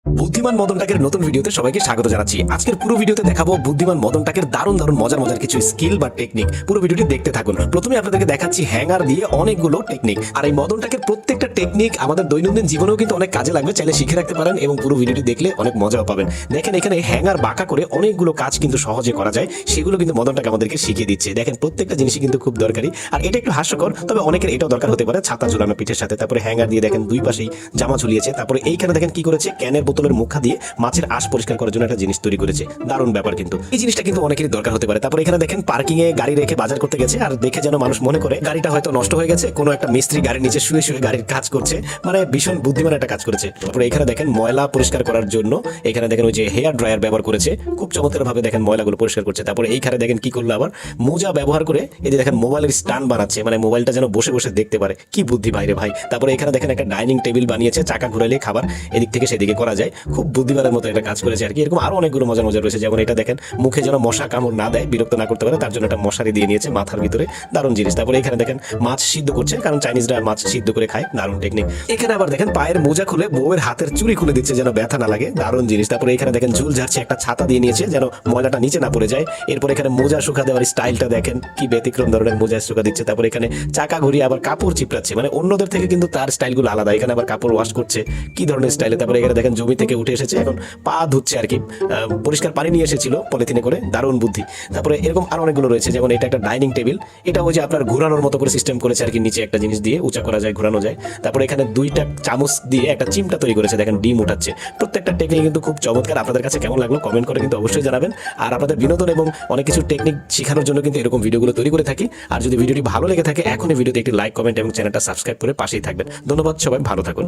বুদ্ধিমান মদন টাকের নতুন ভিডিওতে সবাইকে স্বাগত জানাচ্ছি। আজকের পুরো ভিডিওতে দেখাবো বুদ্ধিমান মদন টাকের দারুণ দারুণ মজার মজার কিছু স্কিল বা টেকনিক। পুরো ভিডিওটি দেখতে থাকুন। প্রথমে আপনাদেরকে দেখাচ্ছি হ্যাঙ্গার দিয়ে অনেকগুলো টেকনিক। আর এই মদন টাকের প্রত্যেকটা টেকনিক আমাদের দৈনন্দিন জীবনেও কিন্তু অনেক কাজে লাগবে, চাইলে শিখে রাখতে পারেন এবং পুরো ভিডিওটি দেখলে অনেক মজাও পাবেন। দেখেন এখানে হ্যাঙ্গার বাঁকা করে অনেকগুলো কাজ কিন্তু সহজে করা যায়, সেগুলো কিন্তু মদন টাক আমাদেরকে শিখিয়ে দিচ্ছে। দেখেন প্রত্যেকটা জিনিসই কিন্তু খুব দরকারি, আর এটা একটু হাস্যকর, তবে অনেকের এটাও দরকার হতে পারে। ছাতা ঝুলানো পিঠের সাথে, তারপরে হ্যাঙ্গার দিয়ে দেখেন দুই পাশেই জামা ঝুলিয়েছে। তারপরে এইখানে দেখেন কি করেছে, ক্যানের বোতলের মুখা দিয়ে মাছের আঁশ পরিষ্কার করার জন্য একটা জিনিস তৈরি করেছে। দারুণ ব্যাপার, কিন্তু এই জিনিসটা কিন্তু অনেকেরই দরকার হতে পারে। তারপরে এখানে দেখেন পার্কিং এ গাড়ি রেখে বাজার করতে গেছে, আর দেখে যেন মানুষ মনে করে গাড়িটা হয়তো নষ্ট হয়ে গেছে, কোনো একটা মিস্ত্রি গাড়ির নিচে শুয়ে শুয়ে গাড়ির কাজ করছে, মানে ভীষণ বুদ্ধিমান একটা কাজ করেছে। তারপরে এখানে দেখেন ময়লা পরিষ্কার করার জন্য এখানে দেখেন ওই যে হেয়ার ড্রায়ার ব্যবহার করেছে, খুব চমৎকার ভাবে দেখেন ময়লাগুলো পরিষ্কার করছে। তারপরে এইখানে দেখেন কি করলো, আবার মোজা ব্যবহার করে এই যে দেখেন মোবাইলের স্ট্যান্ড বানাচ্ছে, মানে মোবাইলটা যেন বসে বসে দেখতে পারে। কি বুদ্ধি ভাই রে ভাই। তারপরে এখানে দেখেন একটা ডাইনিং টেবিল বানিয়েছে, চাকা ঘুরাইলে খাবার এদিক থেকে সেদিকে করা যায়। খুব বুদ্ধিমানের মতো একটা কাজ করেছে আর কি। এরকম আরো অনেকগুলো মজার মজা রয়েছে, যেমন এটা দেখেন মুখে যেন মশা কামড় না দেয়, বিরক্ত না করতে পারে, তার জন্য একটা মশারি দিয়ে নিয়েছে মাথার ভিতরে। দারুণ জিনিস। তারপরে এখানে দেখেন মাছ সিদ্ধ করছে, কারণ চাইনিজরা মাছ সিদ্ধ করে খায়। দারুণ টেকনিক। এখানে আবার দেখেন পায়ের মোজা খুলে বউয়ের হাতের চুড়ি খুলে দিচ্ছে যেন ব্যথা না লাগে। দারুণ জিনিস। তারপরে এখানে দেখেন ঝুল ঝাড়ছে, একটা ছাতা দিয়ে নিয়েছে যেন ময়লাটা নিচে না পড়ে যায়। এরপর এখানে মোজা শুকা দেওয়ার স্টাইলটা দেখেন, কি ব্যতিক্রম ধরনের মোজা শুকা দিচ্ছে। তারপরে এখানে চাকা ঘুরিয়ে আবার কাপড় চিপড়াচ্ছে, মানে অন্যদের থেকে কিন্তু তার স্টাইলগুলো আলাদা। এখানে আবার কাপড় ওয়াশ করছে, কি ধরনের স্টাইলে। তারপরে এখানে দেখেন জমি থেকে উঠে এসেছে, এখন পা ধুচ্ছে আর কি, পরিষ্কার পানি নিয়ে এসেছিল পলিথিনে করে। দারুণ বুদ্ধি। তারপরে এরকম আরো অনেকগুলো রয়েছে, যেমন এটা একটা ডাইনিং টেবিল, এটা ওই যে আপনার ঘোরানোর মতো করে সিস্টেম করেছে আর কি, নিচে একটা জিনিস দিয়ে উঁচা করা যায়, ঘোরানো যায়। তারপরে এখানে দুইটা চামচ দিয়ে একটা চিমটা তৈরি করেছে, দেখেন ডিম উঠাচ্ছে। প্রত্যেকটা টেকনিক কিন্তু খুব চমৎকার। আপনাদের কাছে কেমন লাগলো কমেন্ট করে কিন্তু অবশ্যই জানাবেন। আর আপনাদের বিনোদন এবং অনেক কিছু টেকনিক শেখানোর জন্য কিন্তু এরকম ভিডিওগুলো তৈরি করে থাকি। আর যদি ভিডিওটি ভালো লেগে থাকে এখনই ভিডিওতে একটি লাইক, কমেন্ট এবং চ্যানেলটা সাবস্ক্রাইব করে পাশেই থাকবেন। ধন্যবাদ, সবাই ভালো থাকুন।